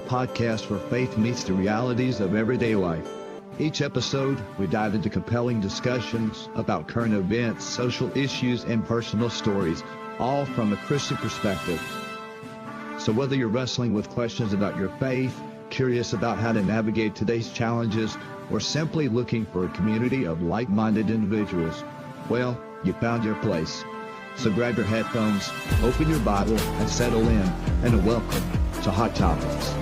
podcast where faith meets the realities of everyday life. Each episode, we dive into compelling discussions about current events, social issues, and personal stories, all from a Christian perspective. So whether you're wrestling with questions about your faith, curious about how to navigate today's challenges, or simply looking for a community of like-minded individuals, well, you found your place. So grab your headphones, open your Bible, and settle in, and welcome to Hot Topics.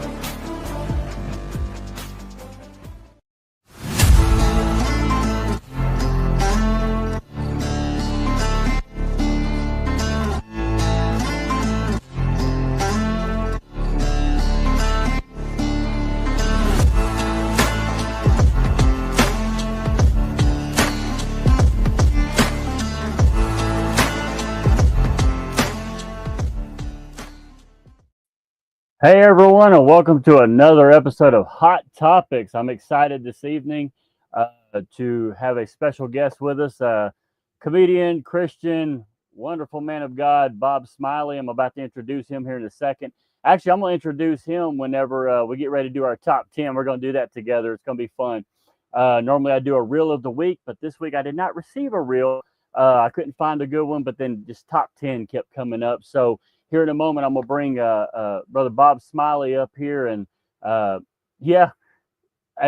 Hey everyone, and welcome to another episode of Hot Topics. I'm excited this evening to have a special guest with us, comedian, Christian, wonderful man of God, Bob Smiley. I'm about to introduce him here in a second. Actually, I'm going to introduce him whenever we get ready to do our top 10. We're going to do that together. It's going to be fun. Normally I do a reel of the week, but this week I did not receive a reel. I couldn't find a good one, but then just top 10 kept coming up. So here in a moment, I'm going to bring Brother Bob Smiley up here. And as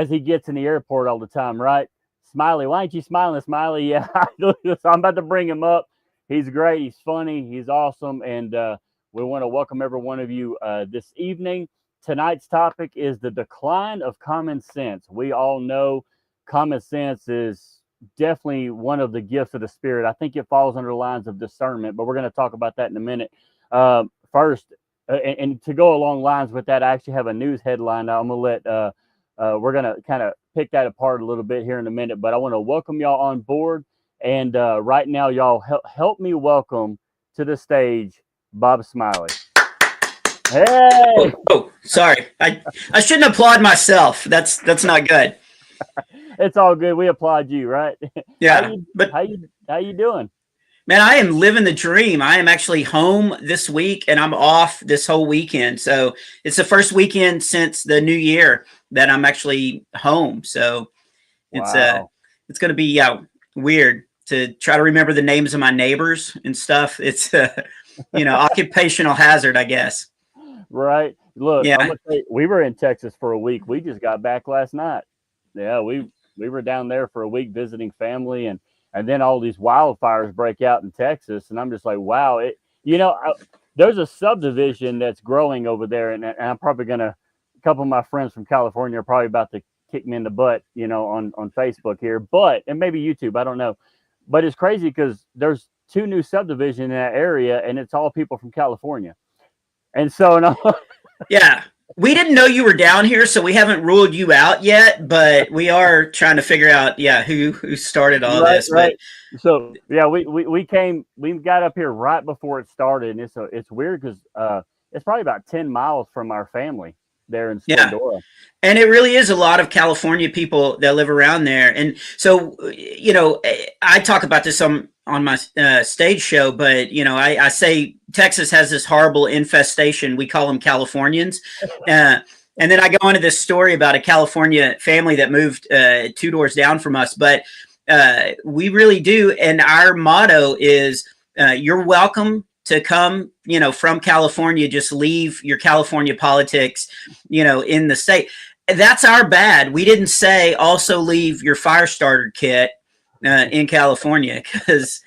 he gets in the airport all the time, right? Smiley, why ain't you smiling, Smiley? Yeah, so I'm about to bring him up. He's great. He's funny. He's awesome. And we want to welcome every one of you this evening. Tonight's topic is the decline of common sense. We all know common sense is definitely one of the gifts of the Spirit. I think it falls under the lines of discernment, but we're going to talk about that in a minute. First, and to go along lines with that, I actually have a news headline. I'm going to let, we're going to kind of pick that apart a little bit here in a minute, but I want to welcome y'all on board. And right now, y'all help me welcome to the stage, Bob Smiley. Hey! Oh, sorry. I shouldn't applaud myself. That's not good. It's all good. We applaud you, right? Yeah. How you doing? Man, I am living the dream. I am actually home this week and I'm off this whole weekend. So it's the first weekend since the new year that I'm actually home. So it's going to be weird to try to remember the names of my neighbors and stuff. It's occupational hazard, I guess. Right. Look, yeah. I'm gonna say, we were in Texas for a week. We just got back last night. Yeah, we were down there for a week visiting family, and then all these wildfires break out in Texas, and I'm just like, wow. There's a subdivision that's growing over there, and I'm probably a couple of my friends from California are probably about to kick me in the butt, on Facebook here, and maybe YouTube, I don't know. But it's crazy because there's 2 new subdivisions in that area, and it's all people from California. And so, yeah, we didn't know you were down here, so we haven't ruled you out yet. But we are trying to figure out, who started all this. Right. So, yeah, we got up here right before it started, and it's weird because it's probably about 10 miles from our family there in Splendora. Yeah. And it really is a lot of California people that live around there. And so, I talk about this on my stage show, but, I say Texas has this horrible infestation. We call them Californians. And then I go into this story about a California family that moved 2 doors down from us. But we really do. And our motto is, you're welcome to come, from California. Just leave your California politics, in the state. That's our bad. We didn't say also leave your fire starter kit in California, because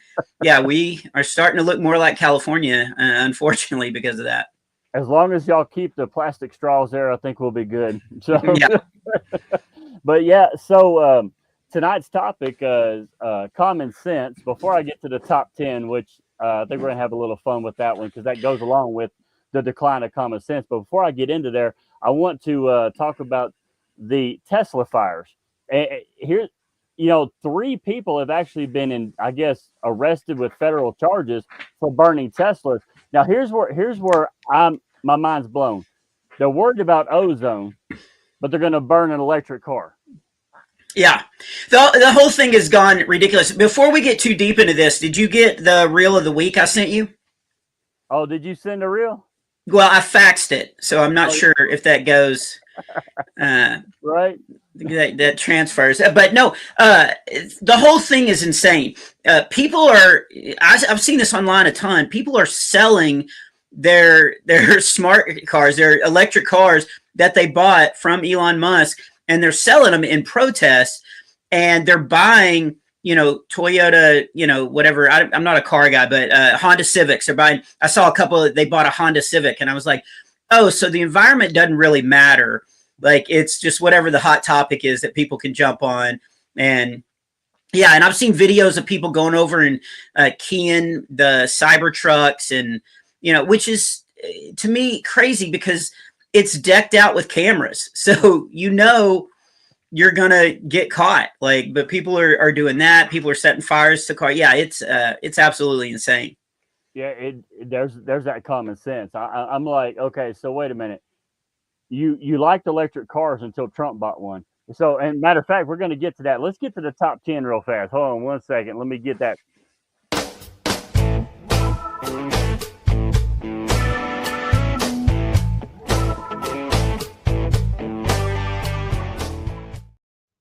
we are starting to look more like California, unfortunately, because of that. As long as y'all keep the plastic straws there, I think we'll be good. So, yeah. But yeah, so tonight's topic is common sense. Before I get to the top 10, which I think we're going to have a little fun with that one because that goes along with the decline of common sense. But before I get into there, I want to talk about the Tesla fires. Here, 3 people have actually been arrested with federal charges for burning Teslas. Now, here's where my mind's blown. They're worried about ozone, but they're going to burn an electric car. Yeah, the whole thing has gone ridiculous. Before we get too deep into this, did you get the reel of the week I sent you? Oh, did you send a reel? Well, I faxed it, so I'm not sure if that goes. Right. That transfers, but no, the whole thing is insane. People are, I've seen this online a ton. People are selling their smart cars, their electric cars that they bought from Elon Musk, and they're selling them in protest, and they're buying, Toyota, whatever. I'm not a car guy, but Honda Civics. They're buying. I saw a couple. They bought a Honda Civic, and I was like, oh, so the environment doesn't really matter. Like, it's just whatever the hot topic is that people can jump on. And yeah, and I've seen videos of people going over and keying the Cybertrucks, and which is to me crazy because it's decked out with cameras, so you're gonna get caught. Like, but people are doing that. People are setting fires to cars. Yeah, it's absolutely insane. Yeah, there's that common sense. I'm like, okay, so wait a minute. You liked electric cars until Trump bought one. So, and matter of fact, we're going to get to that. Let's get to the top 10 real fast. Hold on 1 second. Let me get that.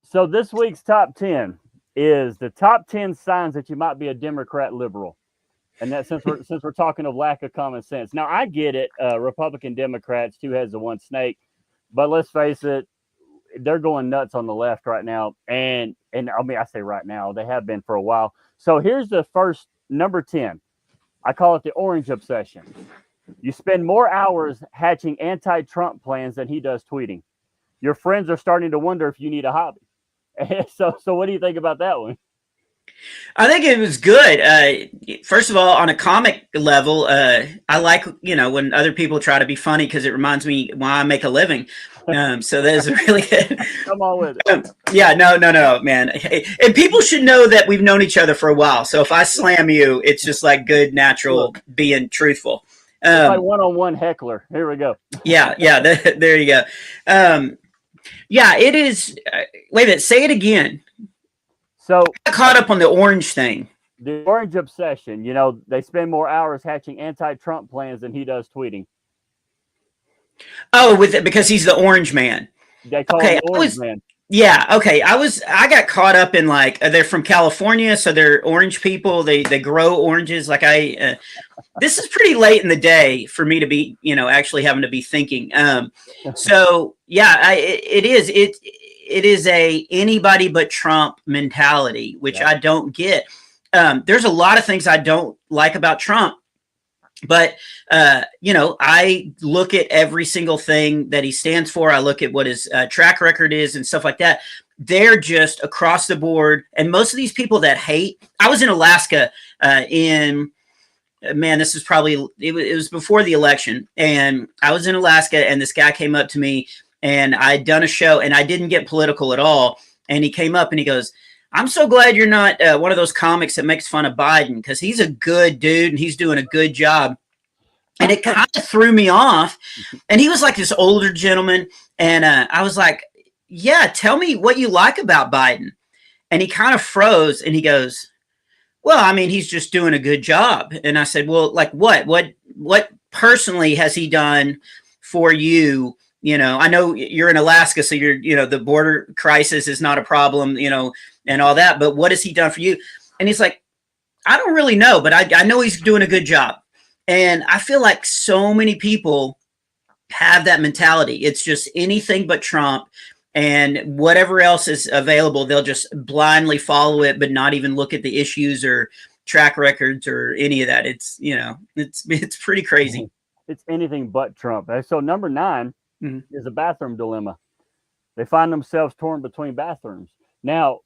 So this week's top 10 is the top 10 signs that you might be a Democrat liberal. And that since we're talking of lack of common sense. Now, I get it. Republican Democrats, two heads of one snake. But let's face it, they're going nuts on the left right now. And I mean, I say right now, they have been for a while. So here's the first, number 10. I call it the orange obsession. You spend more hours hatching anti-Trump plans than he does tweeting. Your friends are starting to wonder if you need a hobby. So what do you think about that one? I think it was good. First of all, on a comic level, I like, when other people try to be funny because it reminds me why I make a living. So that is really good. Come on with it. Yeah, no, man. And people should know that we've known each other for a while. So if I slam you, it's just like good, natural, being truthful. It's like one-on-one heckler. Here we go. Yeah, there you go. Yeah, it is. Wait a minute. Say it again. So I got caught up on the orange thing. The orange obsession. They spend more hours hatching anti-Trump plans than he does tweeting. Oh, because he's the orange man. They call him the orange man. Yeah, okay. I got caught up in, like, they're from California, so they're orange people. They grow oranges. Like, this is pretty late in the day for me to be, actually having to be thinking. So yeah, it is. It is a anybody but Trump mentality, which I don't get. There's a lot of things I don't like about Trump, but I look at every single thing that he stands for. I look at what his track record is and stuff like that. They're just across the board. And most of these people that hate, I was in Alaska this is probably, it was before the election. And I was in Alaska, and this guy came up to me, and I'd done a show, and I didn't get political at all. And he came up and he goes, I'm so glad you're not one of those comics that makes fun of Biden, because he's a good dude and he's doing a good job. And it kind of threw me off. And he was like this older gentleman. And I was like, yeah, tell me what you like about Biden. And he kind of froze, and he goes, well, I mean, he's just doing a good job. And I said, well, like what personally has he done for you? I know you're in Alaska, so the border crisis is not a problem, and all that. But what has he done for you? And he's like, I don't really know, but I know he's doing a good job. And I feel like so many people have that mentality. It's just anything but Trump, and whatever else is available, they'll just blindly follow it, but not even look at the issues or track records or any of that. It's pretty crazy. It's anything but Trump. So number 9. Is a bathroom dilemma. They find themselves torn between bathrooms. Now,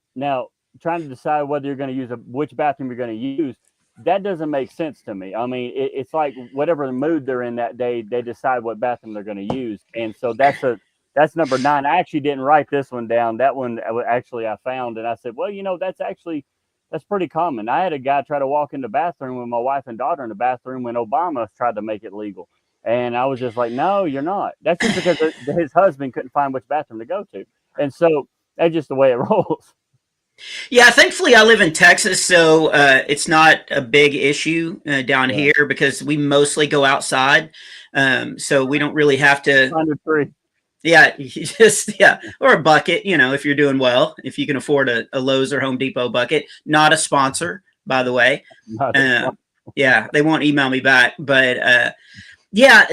trying to decide whether you're going to use which bathroom you're going to use, that doesn't make sense to me. I mean, it's like whatever the mood they're in that day, they decide what bathroom they're going to use. And so that's number 9. I actually didn't write this one down. That one actually I found, and I said, well, that's pretty common. I had a guy try to walk in the bathroom with my wife and daughter in the bathroom when Obama tried to make it legal. And I was just like, no, you're not. That's just because his husband couldn't find which bathroom to go to. And so that's just the way it rolls. Yeah, thankfully I live in Texas, so it's not a big issue down Yeah. here because we mostly go outside. So we don't really have to. Under three. Yeah, you just or a bucket. If you're doing well, if you can afford a Lowe's or Home Depot bucket. Not a sponsor, by the way. Yeah, they won't email me back, but yeah,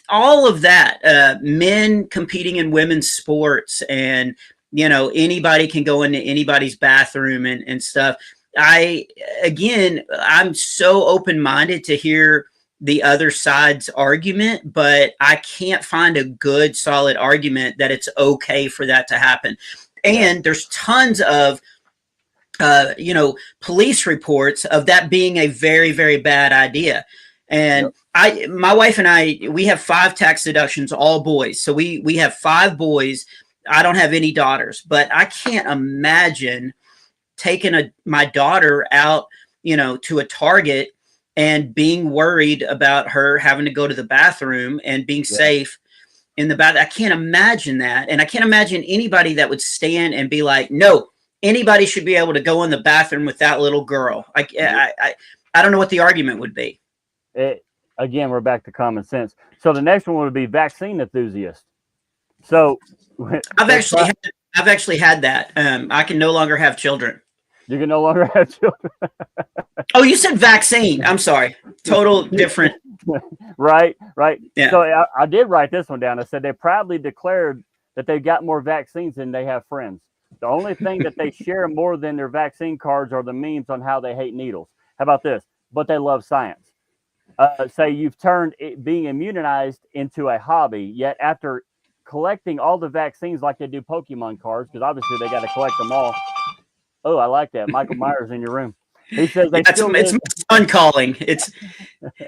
all of that, men competing in women's sports, and anybody can go into anybody's bathroom and stuff. I'm so open-minded to hear the other side's argument, but I can't find a good solid argument that it's okay for that to happen. And there's tons of police reports of that being a very, very bad idea. And my wife and I, we have 5 tax deductions, all boys. So we have 5 boys. I don't have any daughters, but I can't imagine taking my daughter out, to a Target and being worried about her having to go to the bathroom and being safe in the bathroom. I can't imagine that. And I can't imagine anybody that would stand and be like, no, anybody should be able to go in the bathroom with that little girl. I don't know what the argument would be. Again, we're back to common sense. So the next one would be vaccine enthusiast. So I've actually had that. I can no longer have children. You can no longer have children. Oh, you said vaccine. I'm sorry. Total different. Right. Yeah. So I did write this one down. I said they proudly declared that they got more vaccines than they have friends. The only thing that they share more than their vaccine cards are the memes on how they hate needles. How about this? But they love science. Say you've turned being immunized into a hobby, yet after collecting all the vaccines like they do Pokemon cards, because obviously they got to collect them all. Oh, I like that. Michael Myers in your room. He says it's my son calling.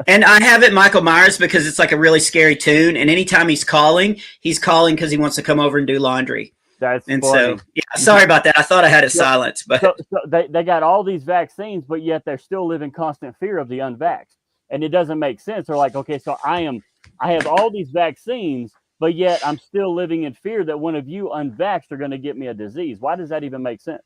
And I have it Michael Myers because it's like a really scary tune. And anytime he's calling because he wants to come over and do laundry. That's funny. So sorry about that. I thought I had it silenced, but so they got all these vaccines, but yet they're still living constant fear of the unvaxxed, and it doesn't make sense. They're like, okay, so I have all these vaccines, but yet I'm still living in fear that one of you unvaxxed are going to get me a disease. Why does that even make sense?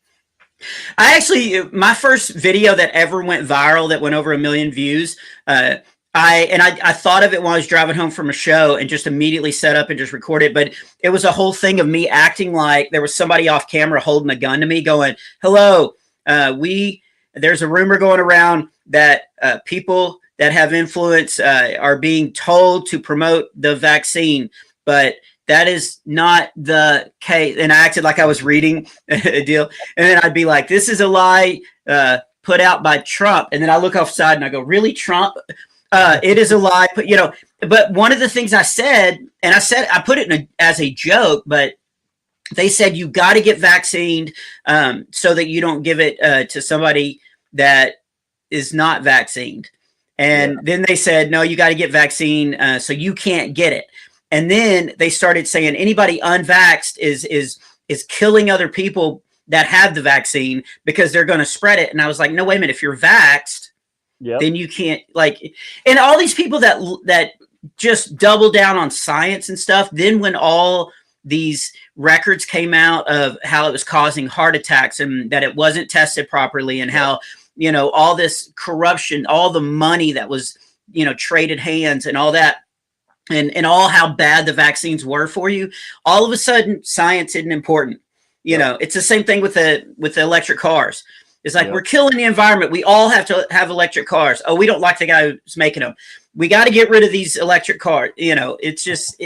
My first video that ever went viral that went over 1 million views, I thought of it while I was driving home from a show and just immediately set up and just recorded it. But it was a whole thing of me acting like there was somebody off camera holding a gun to me going, hello, there's a rumor going around that people that have influence are being told to promote the vaccine, but that is not the case. And I acted like I was reading a deal. And then I'd be like, this is a lie put out by Trump. And then I look offside and I go, really, Trump? It is a lie. But one of the things I said, and I put it as a joke, but they said you got to get vaccinated so that you don't give it to somebody that is not vaccinated. And then they said, no, you got to get vaccine so you can't get it. And then they started saying anybody unvaxxed is killing other people that have the vaccine because they're going to spread it. And I was like, no, wait a minute. If you're vaxxed, then you can't and all these people that just double down on science and stuff. Then when all these records came out of how it was causing heart attacks and that it wasn't tested properly and how, all this corruption, all the money that was, traded hands and all that, and all how bad the vaccines were for you, all of a sudden science isn't important. It's the same thing with the electric cars. It's like we're killing the environment. We all have to have electric cars. Oh, we don't like the guy who's making them. We got to get rid of these electric cars. It's just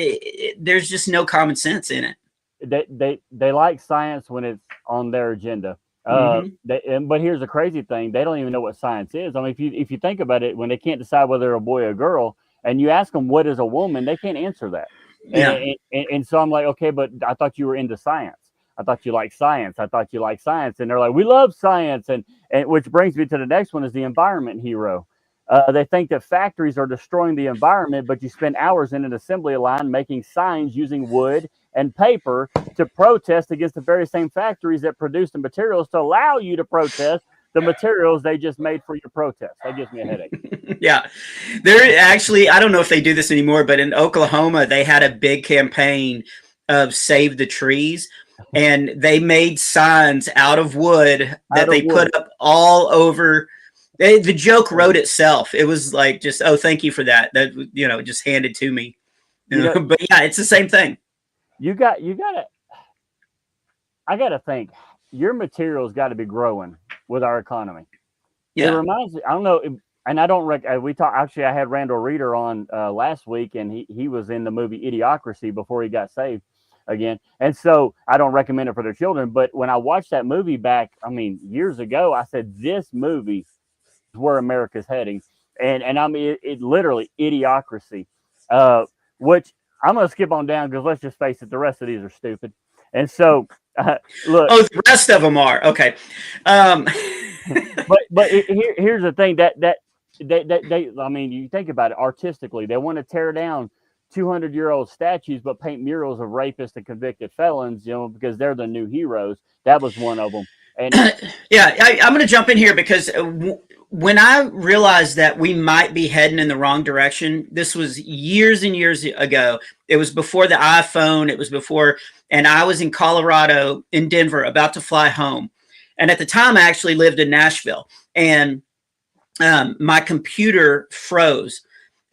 there's just no common sense in it. They like science when it's on their agenda. But here's the crazy thing: they don't even know what science is. I mean, if you think about it, when they can't decide whether they're a boy or a girl, and you ask them what is a woman, they can't answer that. And so I'm like, okay, but I thought you were into science. I thought you liked science. I thought you liked science. And they're like, we love science. And which brings me to the next one is the environment hero. They think that factories are destroying the environment, but you spend hours in an assembly line making signs using wood and paper to protest against the very same factories that produce the materials to allow you to protest the materials they just made for your protest. That gives me a headache. Yeah. There actually, I don't know if they do this anymore, but in Oklahoma, they had a big campaign of Save the Trees. and they made signs out of wood that they put up all over. The joke wrote itself. It was like, just, oh, thank you for that. That, just handed to me. But yeah, it's the same thing. I gotta think your material's got to be growing with our economy. Yeah. It reminds me, I don't know, and I don't we talked, actually I had Randall Reeder on last week, and he was in the movie Idiocracy before he got saved again. And so I don't recommend it for their children, but when I watched that movie back, I mean, years ago, I said, this movie is where America's heading. And I mean, it literally Idiocracy, which I'm going to skip on down because let's just face it, the rest of these are stupid. And so, look. Oh, the rest of them are okay. But here's the thing that they I mean, you think about it artistically, they want to tear down 200-year-old statues, but paint murals of rapists and convicted felons, because they're the new heroes. That was one of them. And yeah, I'm going to jump in here because when I realized that we might be heading in the wrong direction, this was years and years ago. It was before the iPhone. It was before, and I was in Colorado, in Denver, about to fly home. And at the time, I actually lived in Nashville, and my computer froze.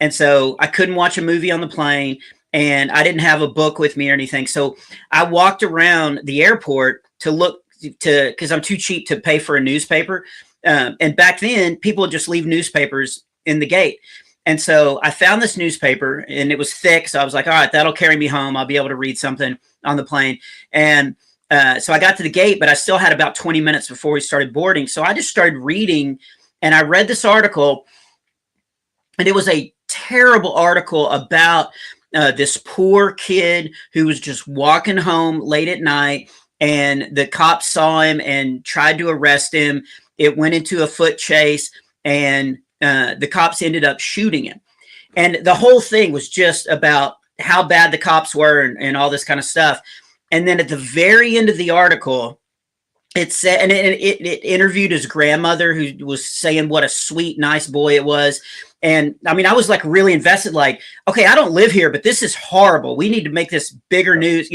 And so I couldn't watch a movie on the plane, and I didn't have a book with me or anything. So I walked around the airport to look because I'm too cheap to pay for a newspaper. And back then, people would just leave newspapers in the gate. And so I found this newspaper, and it was thick. So I was like, all right, that'll carry me home. I'll be able to read something on the plane. And so I got to the gate, but I still had about 20 minutes before we started boarding. So I just started reading, and I read this article, and it was a terrible article about this poor kid who was just walking home late at night, and the cops saw him and tried to arrest him. It went into a foot chase, and the cops ended up shooting him. And the whole thing was just about how bad the cops were and all this kind of stuff. And then at the very end of the article, it said, and it interviewed his grandmother, who was saying what a sweet, nice boy it was. And I mean, I was like really invested, like, okay, I don't live here, but this is horrible. We need to make this bigger news,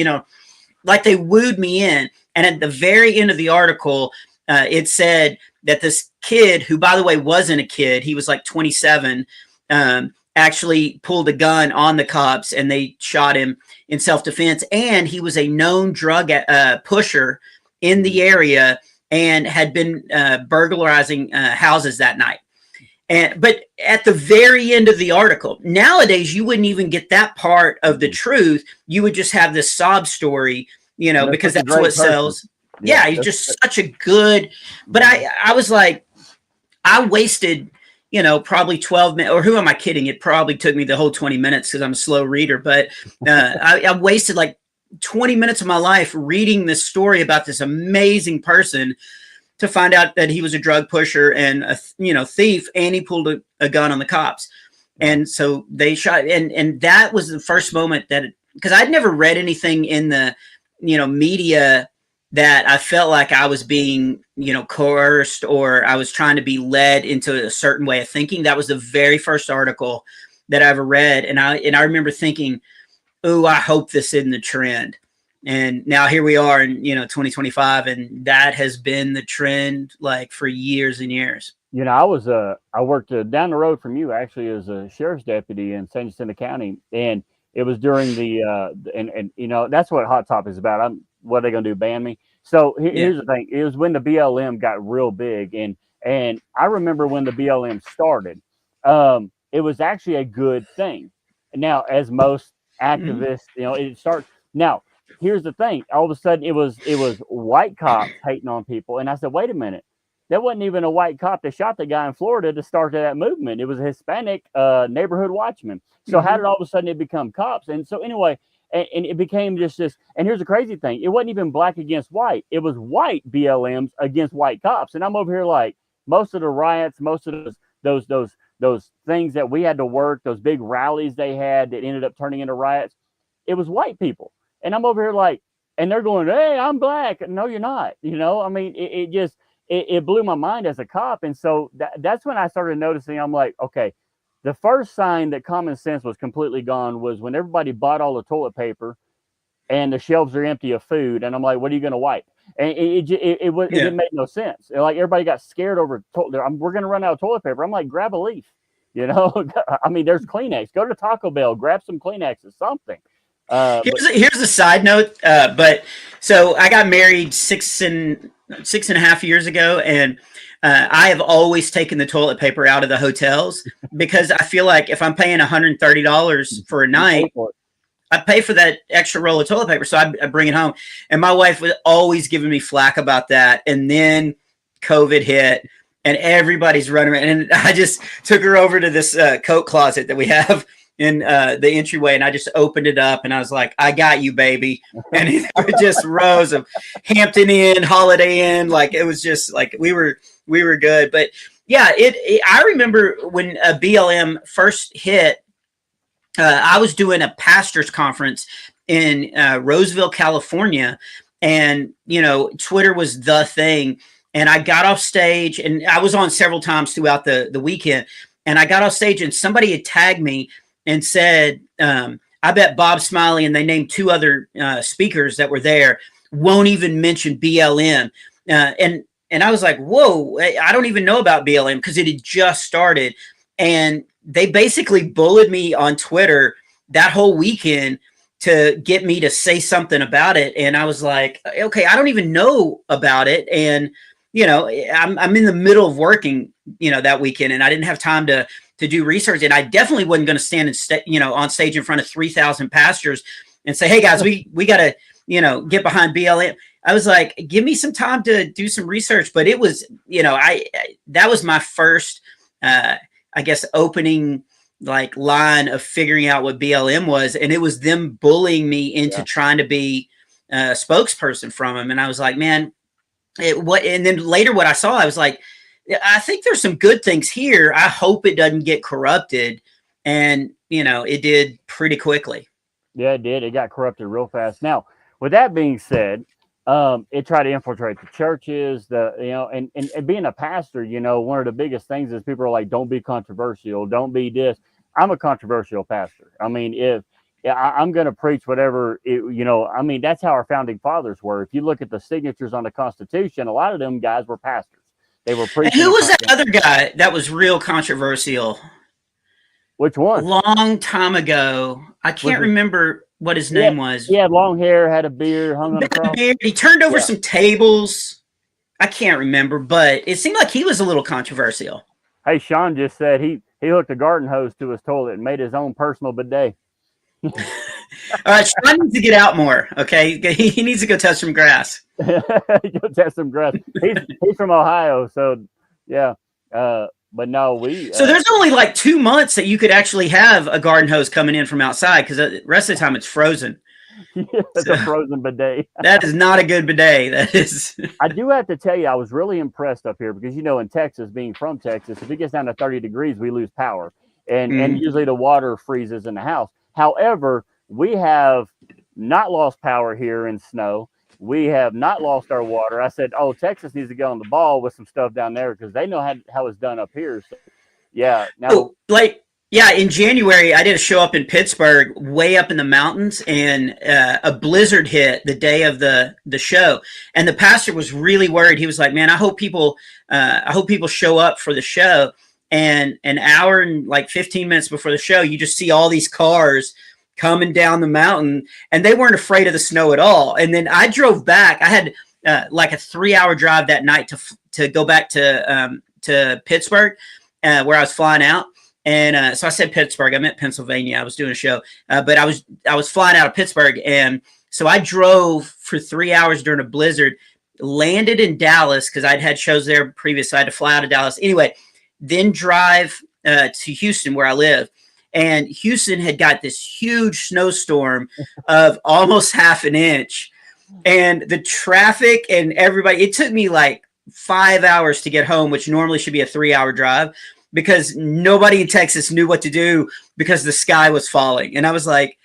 like they wooed me in. And at the very end of the article, it said that this kid, who, by the way, wasn't a kid, he was like 27, actually pulled a gun on the cops, and they shot him in self-defense. And he was a known drug pusher in the area and had been burglarizing houses that night. But at the very end of the article, nowadays, you wouldn't even get that part of the truth. You would just have this sob story, because that's what sells. Yeah, he's just such a good, but I was like, I wasted, probably 12 minutes, or who am I kidding? It probably took me the whole 20 minutes because I'm a slow reader, but I wasted like 20 minutes of my life reading this story about this amazing person to find out that he was a drug pusher and a thief, and he pulled a gun on the cops. And so they shot, and that was the first moment that, because I'd never read anything in the, media that I felt like I was being, coerced, or I was trying to be led into a certain way of thinking. That was the very first article that I ever read. And I remember thinking, oh, I hope this isn't the trend. And now here we are in, 2025, and that has been the trend like for years and years. I worked down the road from you, actually, as a sheriff's deputy in San Jacinto County, and it was during and that's what Hot Top is about. What are they going to do? Ban me? So here's the thing: it was when the BLM got real big, and I remember when the BLM started, it was actually a good thing. Now, as most activists, it starts now. Here's the thing: all of a sudden, it was white cops hating on people, and I said, "Wait a minute, that wasn't even a white cop that shot the guy in Florida to start that movement. It was a Hispanic neighborhood watchman. So how did all of a sudden it become cops? And so anyway, and it became just this. And here's the crazy thing: it wasn't even black against white; it was white BLMs against white cops. And I'm over here like, most of the riots, most of those things that we had to work, those big rallies they had that ended up turning into riots, it was white people. And I'm over here like, and they're going, "Hey, I'm black." No, you're not. I mean, it blew my mind as a cop. And so that's when I started noticing, I'm like, okay, the first sign that common sense was completely gone was when everybody bought all the toilet paper and the shelves are empty of food, and I'm like, what are you going to wipe? And it didn't make no sense. Like everybody got scared over. We're going to run out of toilet paper. I'm like, grab a leaf. You know, I mean, there's Kleenex. Go to Taco Bell, grab some Kleenex or something. Here's a side note. But so I got married 6.5 years ago, and I have always taken the toilet paper out of the hotels because I feel like if I'm paying $130 for a night, I pay for that extra roll of toilet paper. So I bring it home. And my wife was always giving me flack about that. And then COVID hit and everybody's running around. And I just took her over to this coat closet that we have in the entryway. And I just opened it up and I was like, I got you, baby. And it just rows of Hampton Inn, Holiday Inn. Like it was just like we were good. But yeah, I remember when BLM first hit, I was doing a pastor's conference in Roseville, California, and Twitter was the thing. And I got off stage, and I was on several times throughout the weekend. And I got off stage, and somebody had tagged me and said, "I bet Bob Smiley," and they named two other speakers that were there, won't even mention BLM. And I was like, "Whoa! I don't even know about BLM," because it had just started, and they basically bullied me on Twitter that whole weekend to get me to say something about it. And I was like, okay, I don't even know about it. And, I'm in the middle of working, that weekend, and I didn't have time to do research. And I definitely wasn't going to stand on stage in front of 3,000 pastors and say, hey guys, we got to, get behind BLM. I was like, give me some time to do some research. But it was, that was my first, I guess, opening line of figuring out what BLM was. And it was them bullying me into trying to be a spokesperson from them. And I was like, man, and then later what I saw, I was like, I think there's some good things here. I hope it doesn't get corrupted. And, it did pretty quickly. Yeah, it did. It got corrupted real fast. Now, with that being said, it tried to infiltrate the churches, and being a pastor, one of the biggest things is people are like, don't be controversial. Don't be this. I'm a controversial pastor. I mean, I'm going to preach whatever, that's how our founding fathers were. If you look at the signatures on the Constitution, a lot of them guys were pastors. They were preaching. And who was that other guy that was real controversial? Which one? Long time ago. I can't remember what his name was. He had long hair, had a beard, hung on a cross. He turned over some tables. I can't remember, but it seemed like he was a little controversial. Hey, Sean just said he hooked a garden hose to his toilet and made his own personal bidet. All right, Sean needs to get out more, okay? He needs to go touch some grass. Go touch some grass. He's from Ohio, so yeah. But no, so there's only 2 months that you could actually have a garden hose coming in from outside because the rest of the time it's frozen. Yeah, it's a frozen bidet. That is not a good bidet. That is. I do have to tell you, I was really impressed up here because, in Texas, being from Texas, if it gets down to 30 degrees, we lose power. And usually the water freezes in the house. However, we have not lost power here in snow. We have not lost our water. I said, oh, Texas needs to get on the ball with some stuff down there because they know how it's done up here. So, yeah. Now, in January, I did a show up in Pittsburgh, way up in the mountains, and a blizzard hit the day of the show. And the pastor was really worried. He was like, man, I hope people show up for the show. And an hour and 15 minutes before the show, you just see all these cars coming down the mountain, and they weren't afraid of the snow at all. And then I drove back. I had a 3-hour drive that night to go back to Pittsburgh, where I was flying out. And so I said Pittsburgh. I meant Pennsylvania. I was doing a show, but I was flying out of Pittsburgh, and so I drove for 3 hours during a blizzard. Landed in Dallas because I'd had shows there previous. So I had to fly out of Dallas anyway. Then drive to Houston, where I live. And Houston had got this huge snowstorm of almost half an inch. And the traffic and everybody, it took me 5 hours to get home, which normally should be a 3-hour drive, because nobody in Texas knew what to do because the sky was falling. And I was like,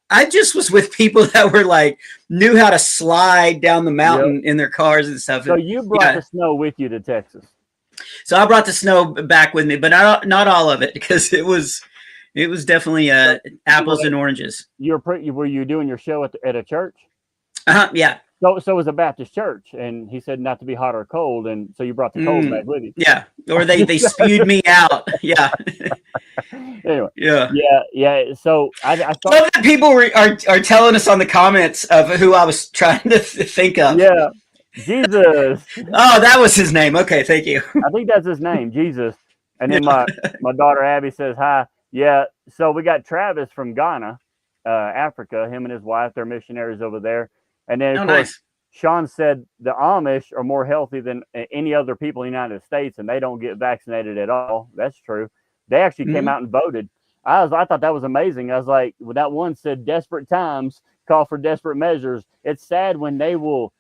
I just was with people that were knew how to slide down the mountain in their cars and stuff. So you brought the snow with you to Texas. So I brought the snow back with me, but not all of it because it was It was definitely apples and oranges. Were you doing your show at a church? Yeah. So it was a Baptist church, and he said not to be hot or cold, and so you brought the cold back with you. Yeah, or they spewed me out. Yeah. Anyway, Yeah. yeah. So I thought love that people are telling us on the comments of who I was trying to think of. Yeah, Jesus. Oh, that was his name. Okay, thank you. I think that's his name, Jesus. And then my daughter Abby says hi. Yeah. So we got Travis from Ghana, Africa. Him and his wife, they're missionaries over there. And then of course, nice. Sean said the Amish are more healthy than any other people in the United States, and they don't get vaccinated at all. That's true. They actually came out and voted. I thought that was amazing. I was like, well, that one said desperate times call for desperate measures. It's sad when they will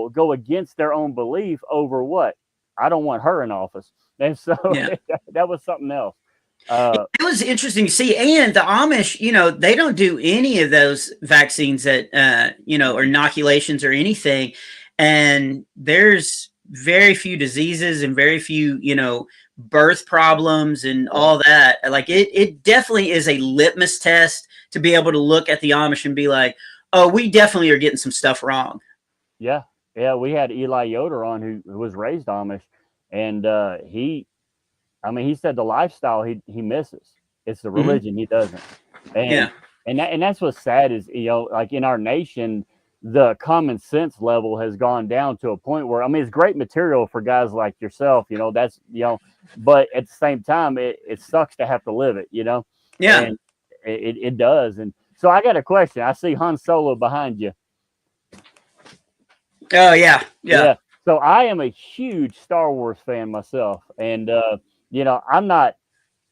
go against their own belief over what? I don't want her in office. And so that was something else. It was interesting to see. And the Amish, they don't do any of those vaccines that, or inoculations or anything. And there's very few diseases and very few, birth problems and all that. Like it definitely is a litmus test to be able to look at the Amish and be like, oh, we definitely are getting some stuff wrong. Yeah. Yeah. We had Eli Yoder on who was raised Amish, and he said the lifestyle he misses. It's the religion he doesn't. And and that's what's sad is, like in our nation, the common sense level has gone down to a point where, it's great material for guys like yourself, that's, but at the same time, it sucks to have to live it, Yeah. And it does. And so I got a question. I see Han Solo behind you. Oh, yeah. So I am a huge Star Wars fan myself. And, I'm not,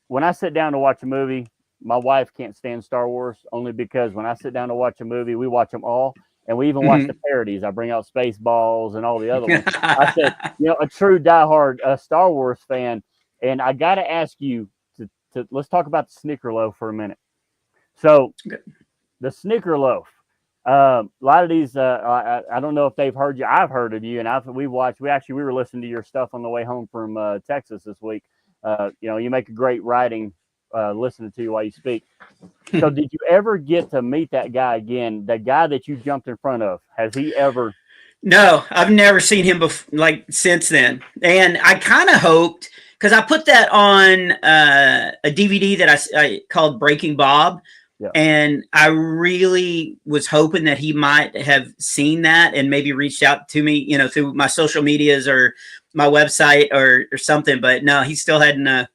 when I sit down to watch a movie, my wife can't stand Star Wars only because when I sit down to watch a movie, we watch them all. And we even watch the parodies. I bring out Spaceballs and all the other ones. I said, a true diehard Star Wars fan. And I got to ask you to let's talk about the Snicker loaf for a minute. So the Snicker loaf, a lot of these, I don't know if they've heard you. I've heard of you, and we were listening to your stuff on the way home from Texas this week. You make a great writing, listening to you while you speak. So did you ever get to meet that guy again? The guy that you jumped in front of, has he ever? No, I've never seen him since then. And I kind of hoped, because I put that on a DVD that I called Breaking Bob. Yeah. And I really was hoping that he might have seen that and maybe reached out to me, through my social medias or my website or something. But no, he still hadn't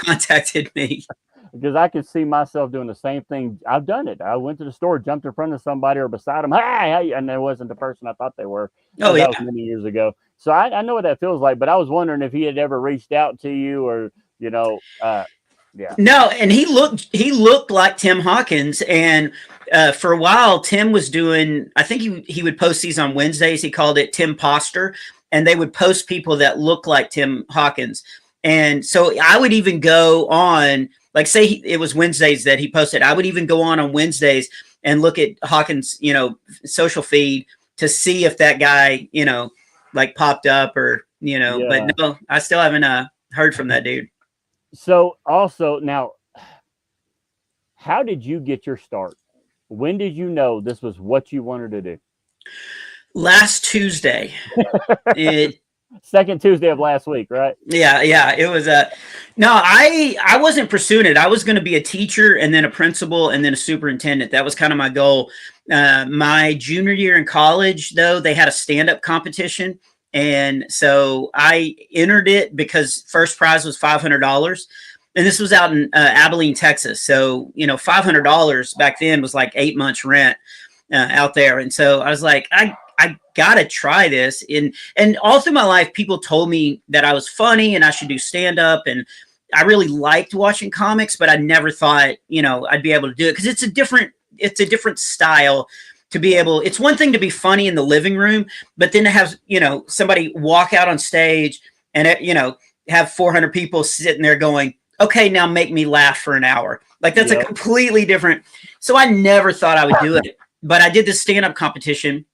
contacted me. Because I could see myself doing the same thing. I've done it. I went to the store, jumped in front of somebody or beside them. Hey, and there wasn't the person I thought they were. Oh, yeah. That was many years ago. So I know what that feels like. But I was wondering if he had ever reached out to you or, yeah. No, and he looked like Tim Hawkins. And for a while, Tim was doing, I think he would post these on Wednesdays. He called it Tim Poster. And they would post people that look like Tim Hawkins. And so I would even go on, like say it was Wednesdays that he posted. I would even go on Wednesdays and look at Hawkins, social feed to see if that guy, popped up or, but no, I still haven't heard from that dude. So also now, how did you get your start? When did you know this was what you wanted to do? Last Tuesday. Second Tuesday of last week, right? Yeah. It was no, I wasn't pursuing it. I was going to be a teacher and then a principal and then a superintendent. That was kind of my goal. My junior year in college, though, they had a stand-up competition. And so I entered it because first prize was $500. And this was out in Abilene, Texas. So, $500 back then was like 8 months rent out there. And so I was like, I got to try this. And all through my life, people told me that I was funny and I should do stand up. And I really liked watching comics, but I never thought, I'd be able to do it because it's a different style to be able. It's one thing to be funny in the living room, but then to have, somebody walk out on stage and, have 400 people sitting there going, okay, now make me laugh for an hour. Like that's a completely different. So I never thought I would do it, but I did this stand-up competition.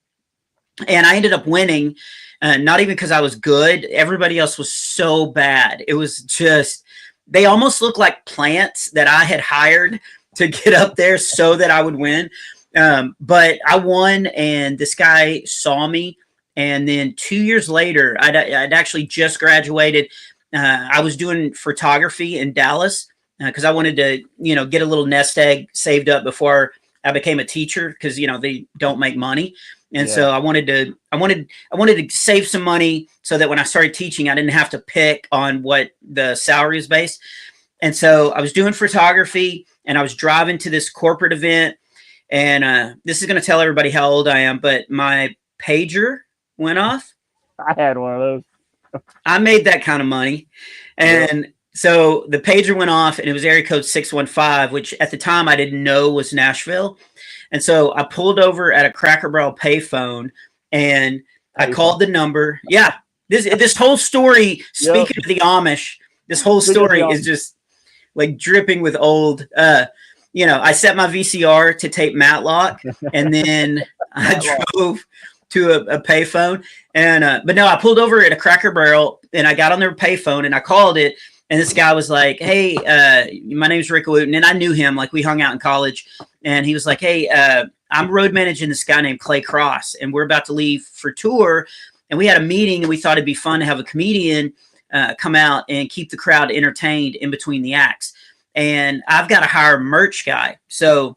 And I ended up winning, not even because I was good. Everybody else was so bad. It was just, they almost look like plants that I had hired to get up there so that I would win. But I won, and this guy saw me. And then 2 years later, I'd actually just graduated. I was doing photography in Dallas because I wanted to, get a little nest egg saved up before I became a teacher, because they don't make money. And so I wanted to save some money so that when I started teaching, I didn't have to pick on what the salary is based. And so I was doing photography, and I was driving to this corporate event. And this is going to tell everybody how old I am, but my pager went off. I had one of those. I made that kind of money. And so the pager went off, and it was area code 615, which at the time I didn't know was Nashville. And so I pulled over at a Cracker Barrel payphone, and I called the number. Yeah. This whole story, speaking of the Amish, this whole story is just like dripping with old, I set my VCR to tape Matlock, and then I drove to a payphone. But no, I pulled over at a Cracker Barrel, and I got on their payphone, and I called it. And this guy was like, "Hey, my name's Rick Wooten," and I knew him. Like, we hung out in college. And he was like, "Hey, I'm road managing this guy named Clay Cross, and we're about to leave for tour. And we had a meeting, and we thought it'd be fun to have a comedian come out and keep the crowd entertained in between the acts. And I've got to hire a merch guy, so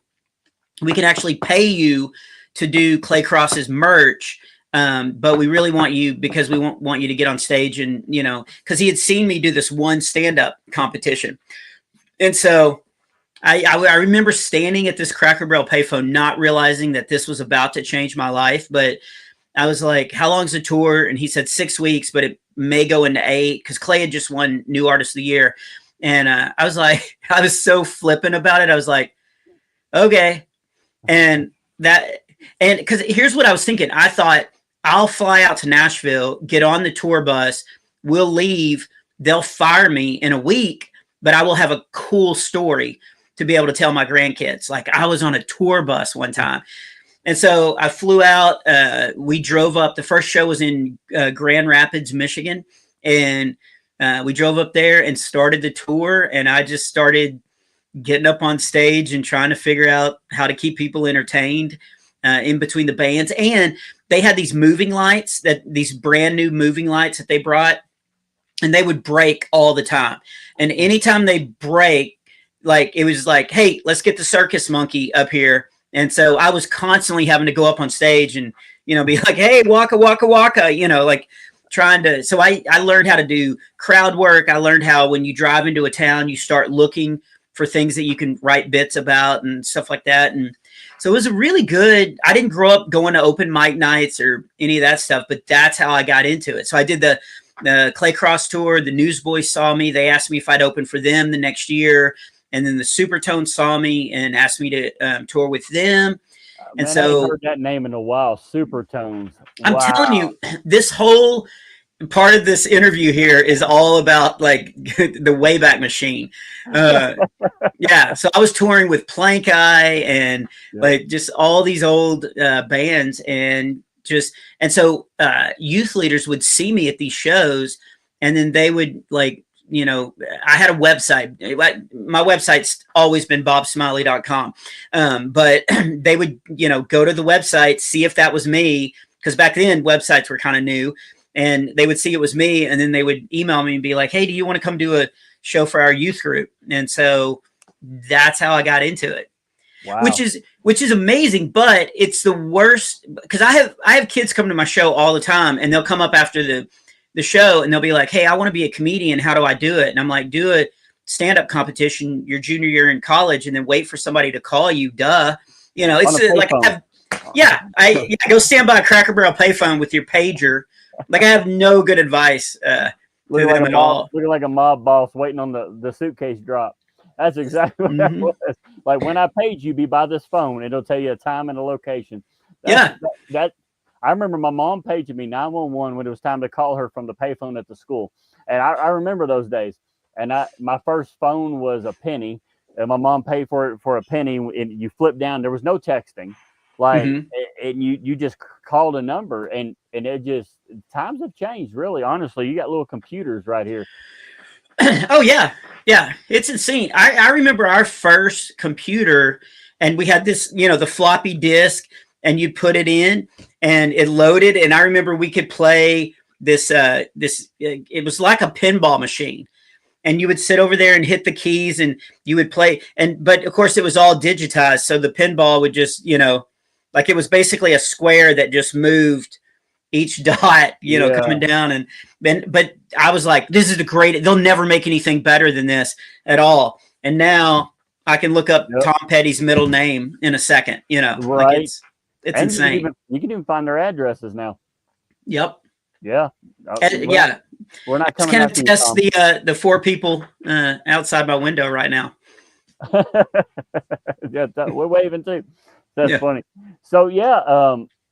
we can actually pay you to do Clay Cross's merch. But we really want you, because we want you to get on stage, and because he had seen me do this one stand-up competition." And so I remember standing at this Cracker Barrel payphone, not realizing that this was about to change my life. But I was like, "How long's the tour?" And he said 6 weeks, but it may go into 8, because Clay had just won New Artist of the Year. And I was like, I was so flippant about it. I was like, okay. And because here's what I was thinking. I thought, I'll fly out to Nashville, get on the tour bus, we'll leave, they'll fire me in a week, but I will have a cool story to be able to tell my grandkids. Like, I was on a tour bus one time. And so I flew out, we drove up. The first show was in Grand Rapids, Michigan. And we drove up there and started the tour. And I just started getting up on stage and trying to figure out how to keep people entertained in between the bands. And they had these moving lights, these brand new moving lights that they brought, and they would break all the time. And anytime they break, like, it was like, "Hey, let's get the circus monkey up here." And so I was constantly having to go up on stage and, be like, "Hey, waka, waka, waka," like trying to. So I learned how to do crowd work. I learned how, when you drive into a town, you start looking for things that you can write bits about and stuff like that. And so it was a really good. I didn't grow up going to open mic nights or any of that stuff, but that's how I got into it. So I did the Clay Cross tour. The Newsboys saw me. They asked me if I'd open for them the next year. And then the Supertones saw me and asked me to tour with them. And Man, so I haven't heard that name in a while. Supertones. I'm telling you, this whole part of this interview here is all about like the Wayback Machine. Yeah. So I was touring with Plank Eye and like just all these old bands, and so youth leaders would see me at these shows, and then they would like, I had a website. My website's always been bobsmiley.com. But they would, go to the website, see if that was me. Because back then websites were kind of new, and they would see it was me. And then they would email me and be like, "Hey, do you want to come do a show for our youth group?" And so that's how I got into it. Wow. Which is amazing, but it's the worst, because I have kids come to my show all the time, and they'll come up after the show and they'll be like, "Hey, I want to be a comedian. How do I do it?" And I'm like, "Do a stand-up competition your junior year in college, and then wait for somebody to call you." Duh. It's like, I go stand by a Cracker Barrel payphone with your pager. Like, I have no good advice to them at all. Looking like a mob boss waiting on the suitcase drop. That's exactly what that was. Like, when I paid you, be by this phone. It'll tell you a time and a location. I remember my mom paging me 911 when it was time to call her from the payphone at the school. And I remember those days. And my first phone was a penny, and my mom paid for it for a penny. And you flip down. There was no texting. Like, and you just called a number, and it just, times have changed, really. Honestly, you got little computers right here. Oh yeah, yeah, it's insane. I remember our first computer, and we had this, the floppy disk, and you put it in, and it loaded. And I remember we could play this. It was like a pinball machine, and you would sit over there and hit the keys, and you would play. But of course, it was all digitized, so the pinball would just, like it was basically a square that just moved each dot, coming down. But I was like, this is the great, they'll never make anything better than this at all. And now I can look up Tom Petty's middle name in a second, right. Like it's and insane. You can even find their addresses now. Yep. Yeah. Yeah. We're not coming to test the 4 people outside my window right now. Yeah, we're waving too. That's funny. So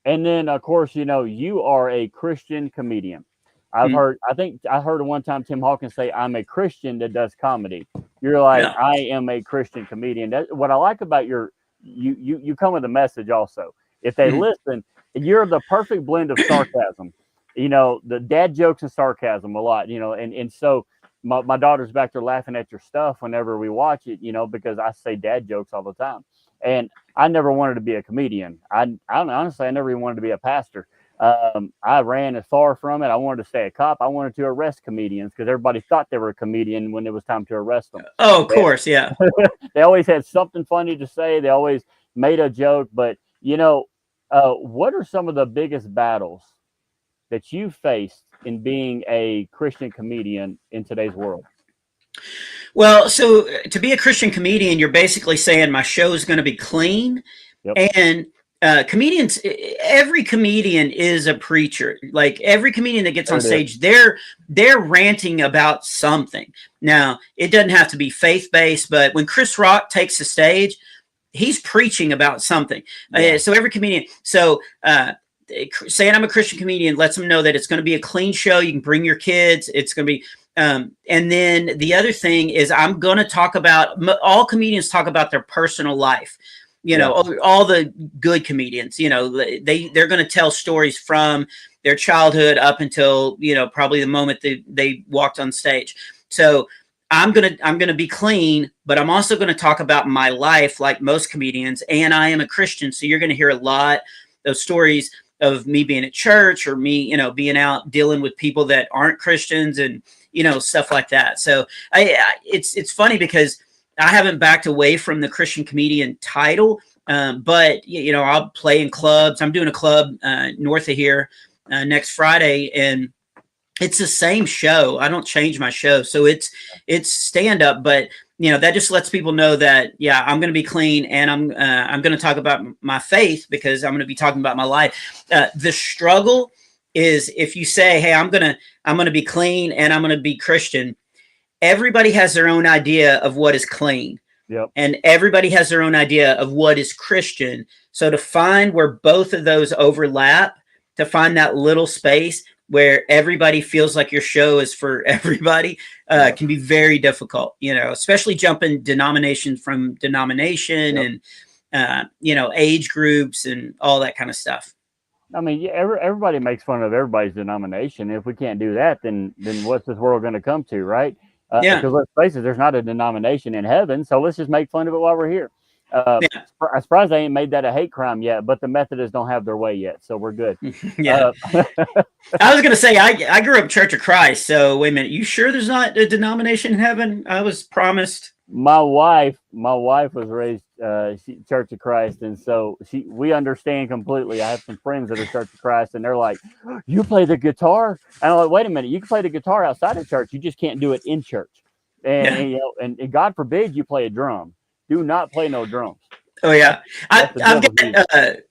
and then of course, you are a Christian comedian. I think I heard one time Tim Hawkins say, "I'm a Christian that does comedy." You're like, I am a Christian comedian. What I like about you come with a message also. If they listen, you're the perfect blend of sarcasm. The dad jokes and sarcasm a lot, and so my daughter's back there laughing at your stuff whenever we watch it, because I say dad jokes all the time. And I never wanted to be a comedian. Honestly, I never even wanted to be a pastor. I ran as far from it. I wanted to stay a cop. I wanted to arrest comedians because everybody thought they were a comedian when it was time to arrest them. Oh, of course, yeah. They always had something funny to say. They always made a joke. But, what are some of the biggest battles that you faced in being a Christian comedian in today's world? Well, so to be a Christian comedian, you're basically saying my show is going to be clean. And comedians, every comedian is a preacher. Like every comedian that gets on stage, they're ranting about something. Now, it doesn't have to be faith-based, but when Chris Rock takes the stage, he's preaching about something. So every comedian, saying I'm a Christian comedian lets them know that it's going to be a clean show. You can bring your kids. It's going to be, and then the other thing is I'm going to talk about, all comedians talk about their personal life. All the good comedians, they're going to tell stories from their childhood up until, probably the moment they walked on stage. So I'm going to be clean, but I'm also going to talk about my life like most comedians. And I am a Christian. So you're going to hear a lot of stories of me being at church or me, being out dealing with people that aren't Christians and, stuff like that. So it's funny because I haven't backed away from the Christian comedian title, but I'll play in clubs. I'm doing a club north of here next Friday, and it's the same show. I don't change my show, so it's stand up, but that just lets people know that I'm going to be clean, and I'm going to talk about my faith because I'm going to be talking about my life. The struggle is if you say, "Hey, I'm going to be clean and I'm going to be Christian." Everybody has their own idea of what is clean. Yep. And everybody has their own idea of what is Christian. So to find where both of those overlap, to find that little space where everybody feels like your show is for everybody, can be very difficult, especially jumping denomination from denomination and, age groups and all that kind of stuff. I mean, everybody makes fun of everybody's denomination. If we can't do that, then what's this world going to come to, right? Because let's face it, there's not a denomination in heaven, so let's just make fun of it while we're here. I'm surprised they ain't made that a hate crime yet, but the Methodists don't have their way yet, so we're good. I was going to say, I grew up Church of Christ, so wait a minute, you sure there's not a denomination in heaven? I was promised. My wife was raised Church of Christ, and so we understand completely. I have some friends that are Church of Christ, and they're like, "You play the guitar?" And I'm like, "Wait a minute, you can play the guitar outside of church. You just can't do it in church." And and God forbid you play a drum. Do not play no drums. Oh yeah, I've got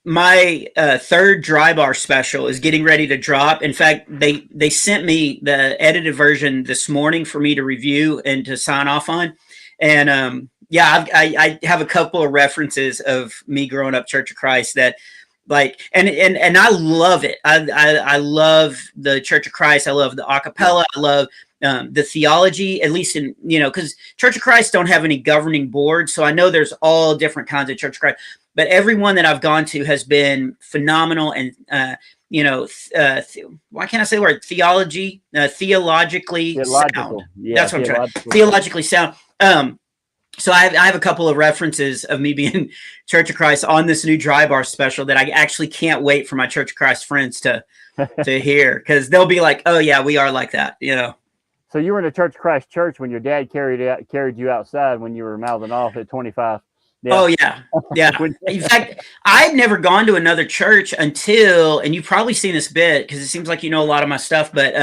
my third dry bar special is getting ready to drop. In fact, they sent me the edited version this morning for me to review and to sign off on. And I have a couple of references of me growing up Church of Christ that and I love it. I love the Church of Christ. I love the acapella. I love the theology, at least in, because Church of Christ don't have any governing board. So I know there's all different kinds of Church of Christ. but everyone that I've gone to has been phenomenal. And why can't I say the word theologically sound? Yeah, That's what I'm trying. Theologically sound. So I have a couple of references of me being Church of Christ on this new Dry Bar special that I actually can't wait for my Church of Christ friends to hear, because they'll be like, "Oh yeah, we are like that," So you were in a Church of Christ church when your dad carried you outside when you were mouthing off at 25. Yeah. Oh yeah. In fact, I'd never gone to another church until, and you've probably seen this bit because it seems like you know a lot of my stuff, but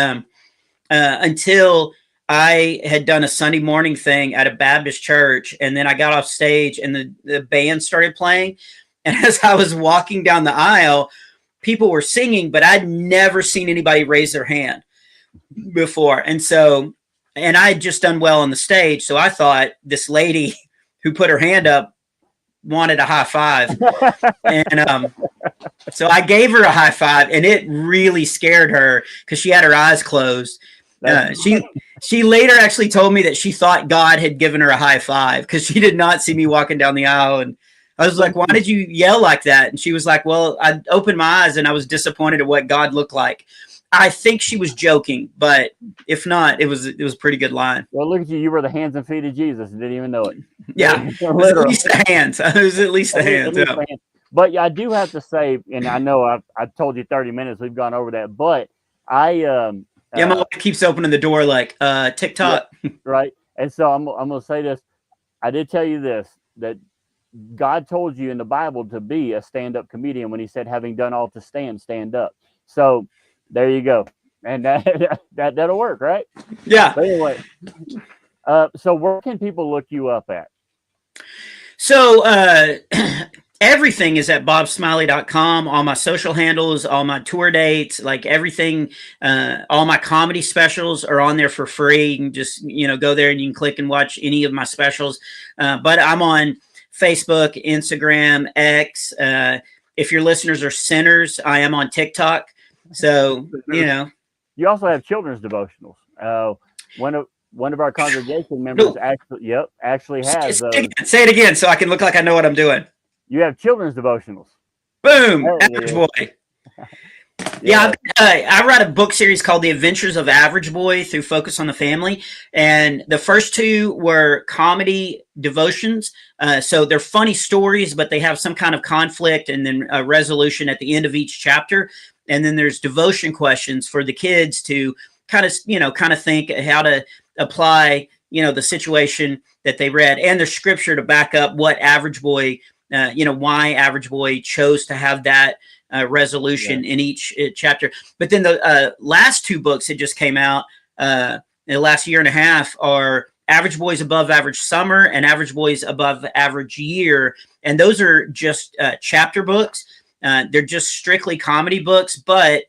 until I had done a Sunday morning thing at a Baptist church, and then I got off stage and the band started playing. And as I was walking down the aisle, people were singing, but I'd never seen anybody raise their hand before. And I had just done well on the stage. So I thought this lady who put her hand up wanted a high five. And so I gave her a high five, and it really scared her because she had her eyes closed. She later actually told me that she thought God had given her a high five because she did not see me walking down the aisle. And I was like, "Why did you yell like that?" And she was like, "Well, I opened my eyes and I was disappointed at what God looked like." I think she was joking, but if not, it was a pretty good line. Well, look at you. You were the hands and feet of Jesus and didn't even know it. Yeah, it was at least the hands. It was at least the hands. But I do have to say, and I know I've told you 30 minutes. We've gone over that, but my wife keeps opening the door like TikTok. Yeah, right. And so I'm going to say this. I did tell you this, that God told you in the Bible to be a stand-up comedian when he said, having done all to stand up. So there you go. And that'll work, right? Yeah. But anyway, so where can people look you up at? So everything is at bobsmiley.com. All my social handles, all my tour dates, like everything, all my comedy specials are on there for free. You can just, go there and you can click and watch any of my specials. But I'm on Facebook, Instagram, X. If your listeners are sinners, I am on TikTok. So, You also have children's devotionals. One of our congregation members actually has. Say it again so I can look like I know what I'm doing. You have children's devotionals. Boom! Average Boy. Yeah, I write a book series called The Adventures of Average Boy through Focus on the Family. And the first two were comedy devotions. So they're funny stories, but they have some kind of conflict and then a resolution at the end of each chapter. And then there's devotion questions for the kids to kind of think how to apply, the situation that they read, and the scripture to back up what Average Boy, why Average Boy chose to have that resolution in each chapter. But then the last two books that just came out in the last year and a half are Average Boys Above Average Summer and Average Boys Above Average Year. And those are just chapter books. They're just strictly comedy books, but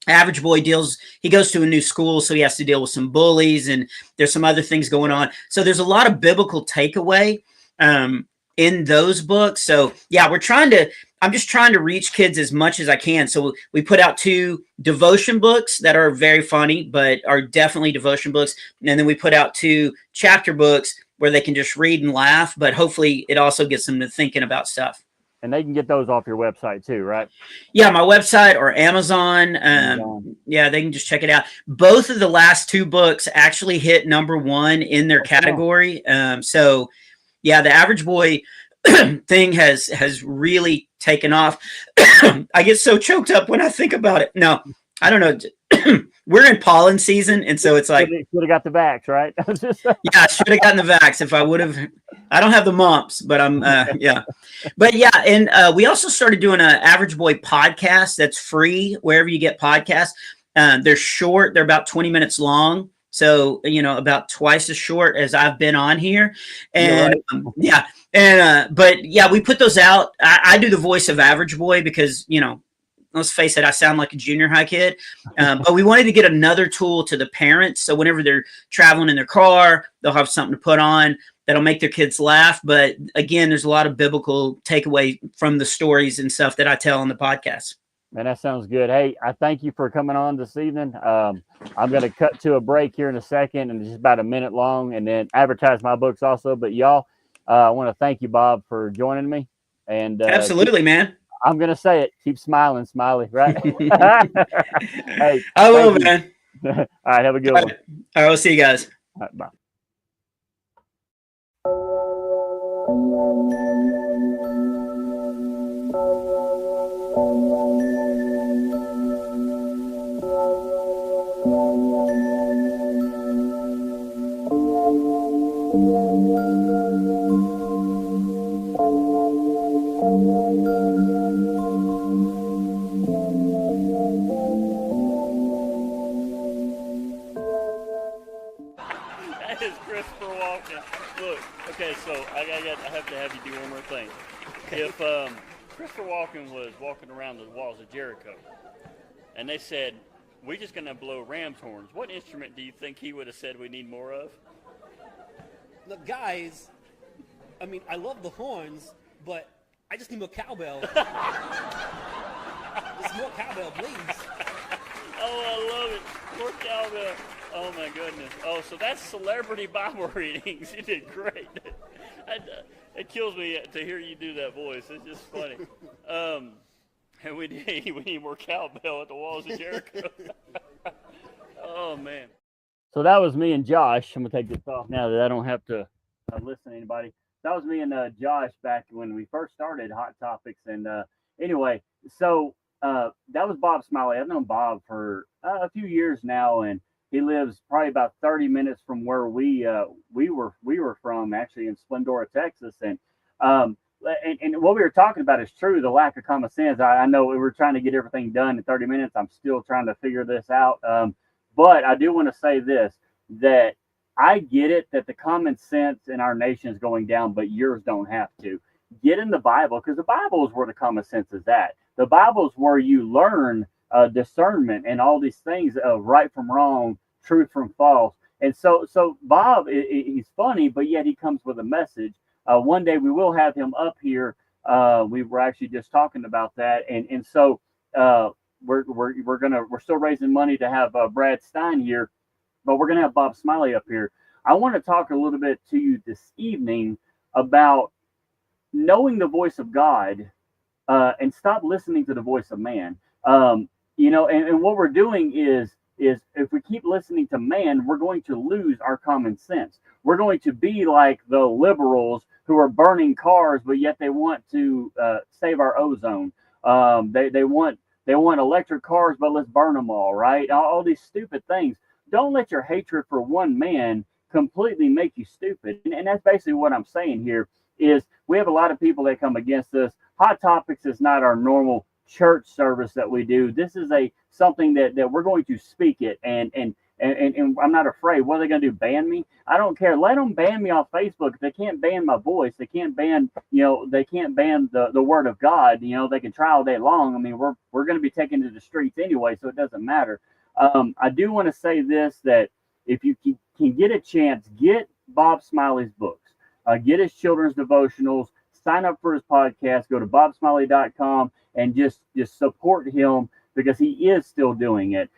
Average Boy he goes to a new school, so he has to deal with some bullies, and there's some other things going on. So there's a lot of biblical takeaway in those books. So yeah, I'm just trying to reach kids as much as I can. So we put out 2 devotion books that are very funny, but are definitely devotion books. And then we put out 2 chapter books where they can just read and laugh, but hopefully it also gets them to thinking about stuff. And they can get those off your website too, right? Yeah, my website or Amazon. Yeah, they can just check it out. Both of the last 2 books actually hit #1 in their category. So yeah, the Average Boy thing has really taken off. I get so choked up when I think about it. No, I don't know. We're in pollen season, and so it's like should have got the vax, right? Yeah, I should have gotten the vax if I would have. I don't have the mumps, but I'm But yeah, and we also started doing an Average Boy podcast that's free wherever you get podcasts. They're short; they're about 20 minutes long, so about twice as short as I've been on here. And but yeah, we put those out. I do the voice of Average Boy because let's face it, I sound like a junior high kid. But we wanted to get another tool to the parents. So whenever they're traveling in their car, they'll have something to put on that'll make their kids laugh. But again, there's a lot of biblical takeaway from the stories and stuff that I tell on the podcast. Man, that sounds good. Hey, I thank you for coming on this evening. I'm going to cut to a break here in a second, and it's just about a minute long, and then advertise my books also. But y'all, I want to thank you, Bob, for joining me. And Absolutely, man. I'm gonna say it. Keep smiling, Smiley. Right? Hey, I will, thank you. man. All right, have a good All one. right, we'll see you guys. All right, bye. That is Christopher Walken. Look, okay, so I have to have you do one more thing. Okay. If Christopher Walken was walking around the walls of Jericho, and they said, "We're just gonna blow ram's horns," what instrument do you think he would have said we need more of? Look, guys, I mean, I love the horns, but I just need more cowbell. Just more cowbell, please. Oh, I love it. More cowbell. Oh, my goodness. Oh, so that's celebrity Bible readings. You did great. It kills me to hear you do that voice. It's just funny. And we need more cowbell at the walls of Jericho. Oh, man. So that was me and Josh. I'm going to take this off now that I don't have to listen to anybody. That was me and Josh back when we first started Hot Topics. And anyway, so that was Bob Smiley. I've known Bob for a few years now, and he lives probably about 30 minutes from where we were from, actually in Splendora, Texas. And what we were talking about is true. The lack of common sense. I know we were trying to get everything done in 30 minutes. I'm still trying to figure this out. But I do want to say this, that I get it that the common sense in our nation is going down, but yours don't have to. Get in the Bible, because the Bible is where the common sense is at. The Bible is where you learn discernment and all these things of right from wrong, truth from false. And so Bob, he's funny, but yet he comes with a message. One day we will have him up here. We were actually just talking about that, and so we're still raising money to have Brad Stein here, but we're gonna have Bob Smiley up here. I want to talk a little bit to you this evening about knowing the voice of God and stop listening to the voice of man. And what we're doing is if we keep listening to man, we're going to lose our common sense. We're going to be like the liberals who are burning cars, but yet they want to save our ozone. They want electric cars, but let's burn them all, right? All these stupid things. Don't let your hatred for one man completely make you stupid. And that's basically what I'm saying here is we have a lot of people that come against us. Hot Topics is not our normal church service that we do. This is something that we're going to speak it, and I'm not afraid. What are they going to do? Ban me? I don't care. Let them ban me off Facebook. They can't ban my voice. They can't ban the word of God. They can try all day long. I mean, we're going to be taken to the streets anyway, so it doesn't matter. I do want to say this, that if you can get a chance, get Bob Smiley's books, get his children's devotionals, sign up for his podcast, go to bobsmiley.com and just support him, because he is still doing it.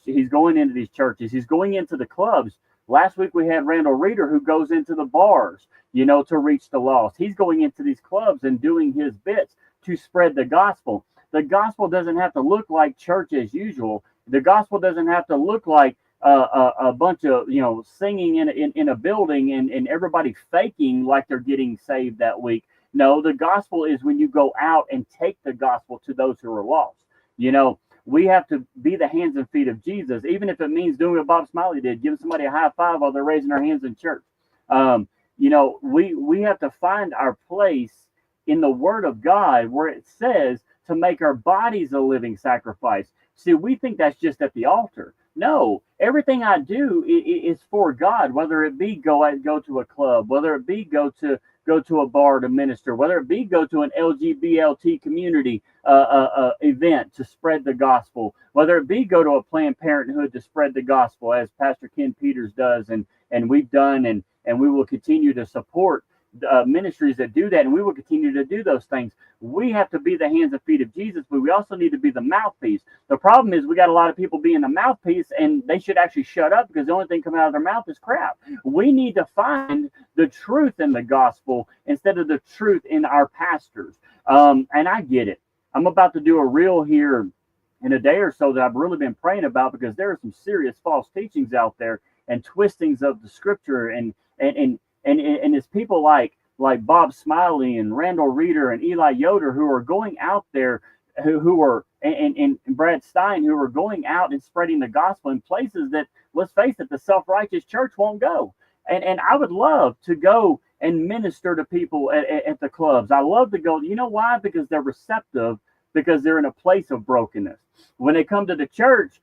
He's going into these churches. He's going into the clubs. Last week we had Randall Reeder, who goes into the bars, to reach the lost. He's going into these clubs and doing his bits to spread the gospel. The gospel doesn't have to look like church as usual. The gospel doesn't have to look like a bunch of singing in a building and everybody faking like they're getting saved that week. No, the gospel is when you go out and take the gospel to those who are lost. We have to be the hands and feet of Jesus, even if it means doing what Bob Smiley did, giving somebody a high five while they're raising their hands in church. We have to find our place in the Word of God where it says to make our bodies a living sacrifice. See, we think that's just at the altar. No, everything I do is for God, whether it be go to a club, whether it be go to a bar to minister, whether it be go to an LGBT community event to spread the gospel, whether it be go to a Planned Parenthood to spread the gospel, as Pastor Ken Peters does, and we've done, and we will continue to support. ministries that do that, and we will continue to do those things. We have to be the hands and feet of Jesus, but we also need to be the mouthpiece. The problem is we got a lot of people being the mouthpiece, and they should actually shut up because the only thing coming out of their mouth is crap. We need to find the truth in the gospel instead of the truth in our pastors. And I get it. I'm about to do a reel here in a day or so that I've really been praying about, because there are some serious false teachings out there and twistings of the scripture, and it's people like Bob Smiley and Randall Reeder and Eli Yoder who are going out there, who are and Brad Stein, who are going out and spreading the gospel in places that, let's face it, the self-righteous church won't go. And I would love to go and minister to people at the clubs. I love to go. You know why? Because they're receptive, because they're in a place of brokenness. When they come to the church,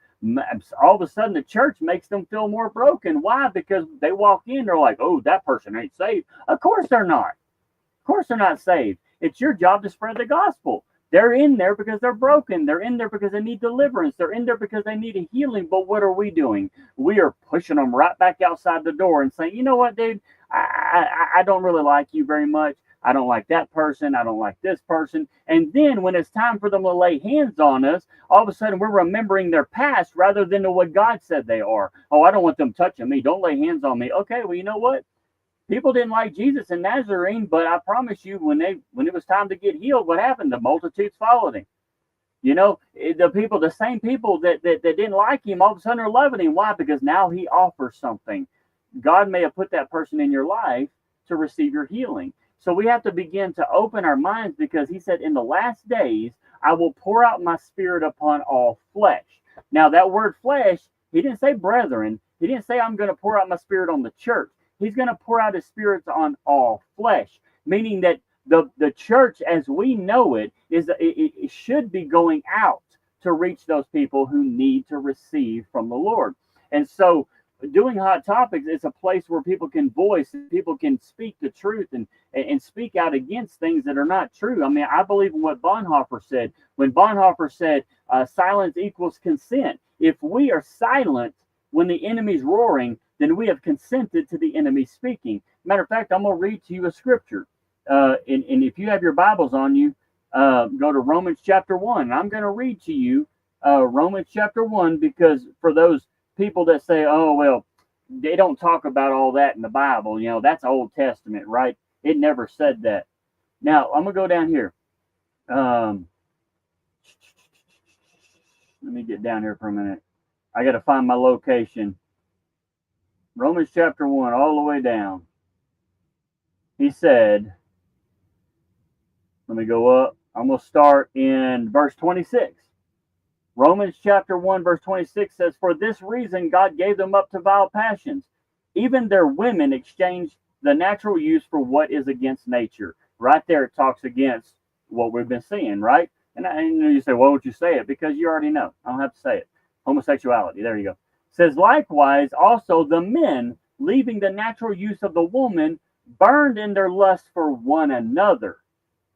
all of a sudden the church makes them feel more broken. Why? Because they walk in, they're like, oh, that person ain't saved. Of course they're not. Of course they're not saved. It's your job to spread the gospel. They're in there because they're broken. They're in there because they need deliverance. They're in there because they need a healing. But what are we doing? We are pushing them right back outside the door and saying, you know what, dude, I don't really like you very much. I don't like that person. I don't like this person. And then when it's time for them to lay hands on us, all of a sudden we're remembering their past rather than what God said they are. Oh, I don't want them touching me. Don't lay hands on me. Okay, well, you know what? People didn't like Jesus in Nazarene, but I promise you, when it was time to get healed, what happened? The multitudes followed him. You know, the same people that didn't like him, all of a sudden are loving him. Why? Because now he offers something. God may have put that person in your life to receive your healing. So we have to begin to open our minds, because he said, in the last days, I will pour out my spirit upon all flesh. Now, that word flesh, he didn't say brethren. He didn't say I'm going to pour out my spirit on the church. He's going to pour out his spirits on all flesh, meaning that the church as we know it it should be going out to reach those people who need to receive from the Lord. And so doing Hot Topics is a place where people can voice, people can speak the truth and speak out against things that are not true. I mean, I believe in what Bonhoeffer said. When Bonhoeffer said silence equals consent. If we are silent when the enemy's roaring, then we have consented to the enemy speaking. Matter of fact, I'm going to read to you a scripture. And if you have your Bibles on you, go to Romans chapter 1. I'm going to read to you Romans chapter 1, because for those people that say, oh, well, they don't talk about all that in the Bible, you know, that's Old Testament, right? It never said that. Now, I'm going to go down here. Let me get down here for a minute. I got to find my location. Romans chapter 1, all the way down. He said, let me go up. I'm going to start in verse 26. Romans chapter 1, verse 26 says, for this reason God gave them up to vile passions. Even their women exchanged the natural use for what is against nature. Right there it talks against what we've been seeing, right? And you say, why would you say it? Because you already know. I don't have to say it. Homosexuality. There you go. Says, likewise, also the men, leaving the natural use of the woman, burned in their lust for one another,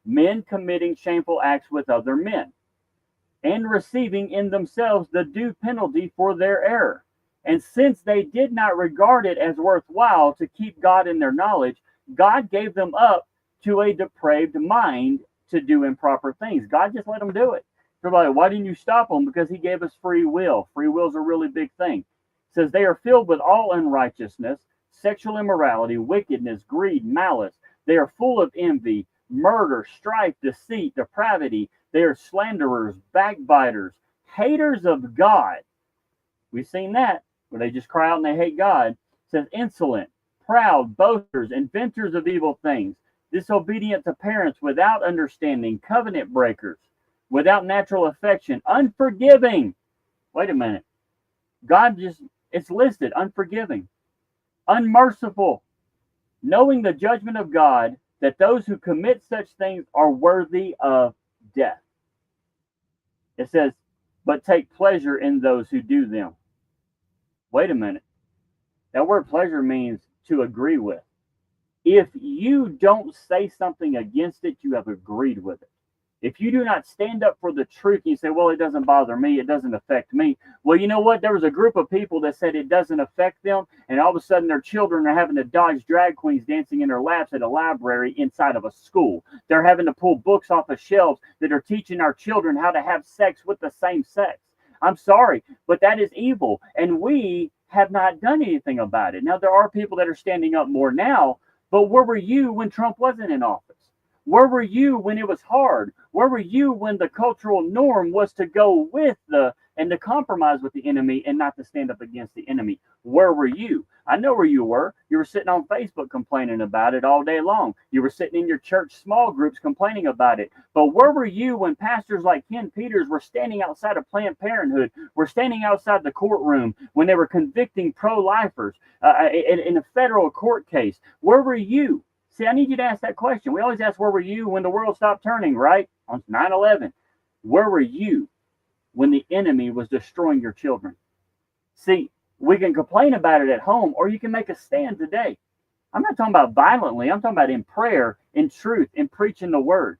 men committing shameful acts with other men, and receiving in themselves the due penalty for their error. And since they did not regard it as worthwhile to keep God in their knowledge, God gave them up to a depraved mind to do improper things. God just let them do it. Everybody, why didn't you stop them? Because he gave us free will. Free will is a really big thing. It says they are filled with all unrighteousness, sexual immorality, wickedness, greed, malice. They are full of envy, murder, strife, deceit, depravity. They are slanderers, backbiters, haters of God. We've seen that, where they just cry out and they hate God. It says insolent, proud, boasters, inventors of evil things, disobedient to parents, without understanding, covenant breakers, without natural affection, unforgiving. Wait a minute. God it's listed, unforgiving, unmerciful, knowing the judgment of God, that those who commit such things are worthy of death. It says, but take pleasure in those who do them. Wait a minute. That word pleasure means to agree with. If you don't say something against it, you have agreed with it. If you do not stand up for the truth, you say, well, it doesn't bother me, it doesn't affect me. Well, you know what? There was a group of people that said it doesn't affect them, and all of a sudden their children are having to dodge drag queens dancing in their laps at a library inside of a school. They're having to pull books off of shelves that are teaching our children how to have sex with the same sex. I'm sorry, but that is evil, and we have not done anything about it. Now, there are people that are standing up more now, but where were you when Trump wasn't in office? Where were you when it was hard? Where were you when the cultural norm was to go with and to compromise with the enemy and not to stand up against the enemy? Where were you? I know where you were. You were sitting on Facebook complaining about it all day long. You were sitting in your church small groups complaining about it. But where were you when pastors like Ken Peters were standing outside of Planned Parenthood, were standing outside the courtroom when they were convicting pro-lifers in a federal court case? Where were you? See, I need you to ask that question. We always ask, where were you when the world stopped turning, right? On 9/11. Where were you when the enemy was destroying your children? See, we can complain about it at home, or you can make a stand today. I'm not talking about violently. I'm talking about in prayer, in truth, in preaching the word.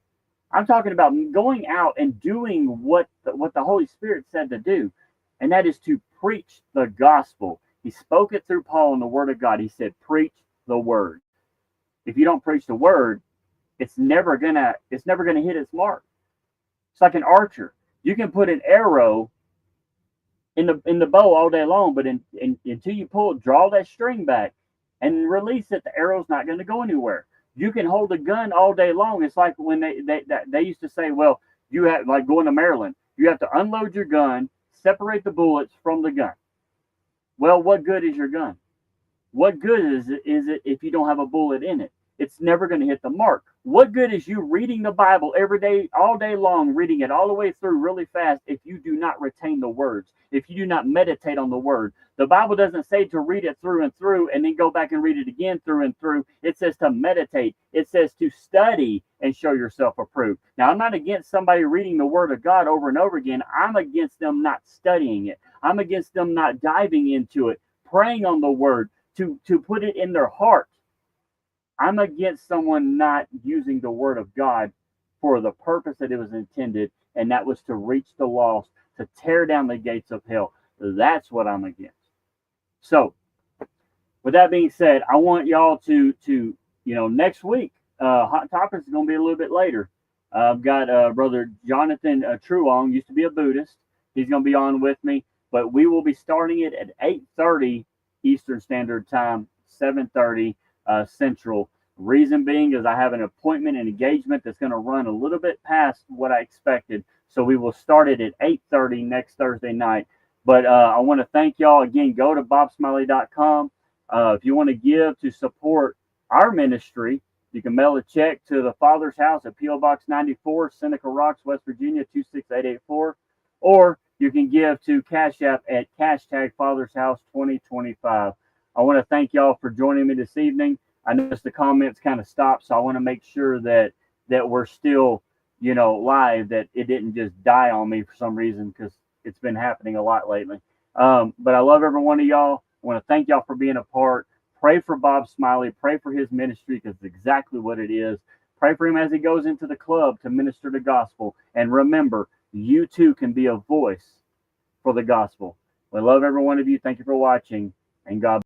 I'm talking about going out and doing what the Holy Spirit said to do, and that is to preach the gospel. He spoke it through Paul in the Word of God. He said, preach the word. If you don't preach the word, it's never gonna hit its mark. It's like an archer. You can put an arrow in the bow all day long, but until you draw that string back and release it, the arrow's not going to go anywhere. You can hold a gun all day long. It's like when they used to say, well, you have, like going to Maryland, you have to unload your gun, separate the bullets from the gun. Well, what good is your gun? What good is it if you don't have a bullet in it? It's never going to hit the mark. What good is you reading the Bible every day, all day long, reading it all the way through really fast if you do not retain the words, if you do not meditate on the word? The Bible doesn't say to read it through and then go back and read it again through and through. It says to meditate. It says to study and show yourself approved. Now, I'm not against somebody reading the word of God over and over again. I'm against them not studying it. I'm against them not diving into it, praying on the word, to put it in their heart. I'm against someone not using the word of God for the purpose that it was intended, and that was to reach the lost, to tear down the gates of hell. That's what I'm against. So, with that being said, I want y'all to next week, Hot Topics is going to be a little bit later. I've got Brother Jonathan Truong, used to be a Buddhist. He's going to be on with me, but we will be starting it at 8:30 Eastern Standard Time, 7:30 Central. Reason being is I have an appointment and engagement that's going to run a little bit past what I expected. So we will start it at 8:30 next Thursday night. But I want to thank y'all again. Go to bobsmiley.com. If you want to give to support our ministry, you can mail a check to the Father's House at P.O. Box 94, Seneca Rocks, West Virginia, 26884. Or you can give to Cash App at # Father's House 2025. I want to thank y'all for joining me this evening. I noticed the comments kind of stopped, so I want to make sure that we're still, live, that it didn't just die on me for some reason, because it's been happening a lot lately. But I love every one of y'all. I want to thank y'all for being a part. Pray for Bob Smiley. Pray for his ministry, because it's exactly what it is. Pray for him as he goes into the club to minister the gospel. And remember, you too can be a voice for the gospel. I love every one of you. Thank you for watching, and God bless.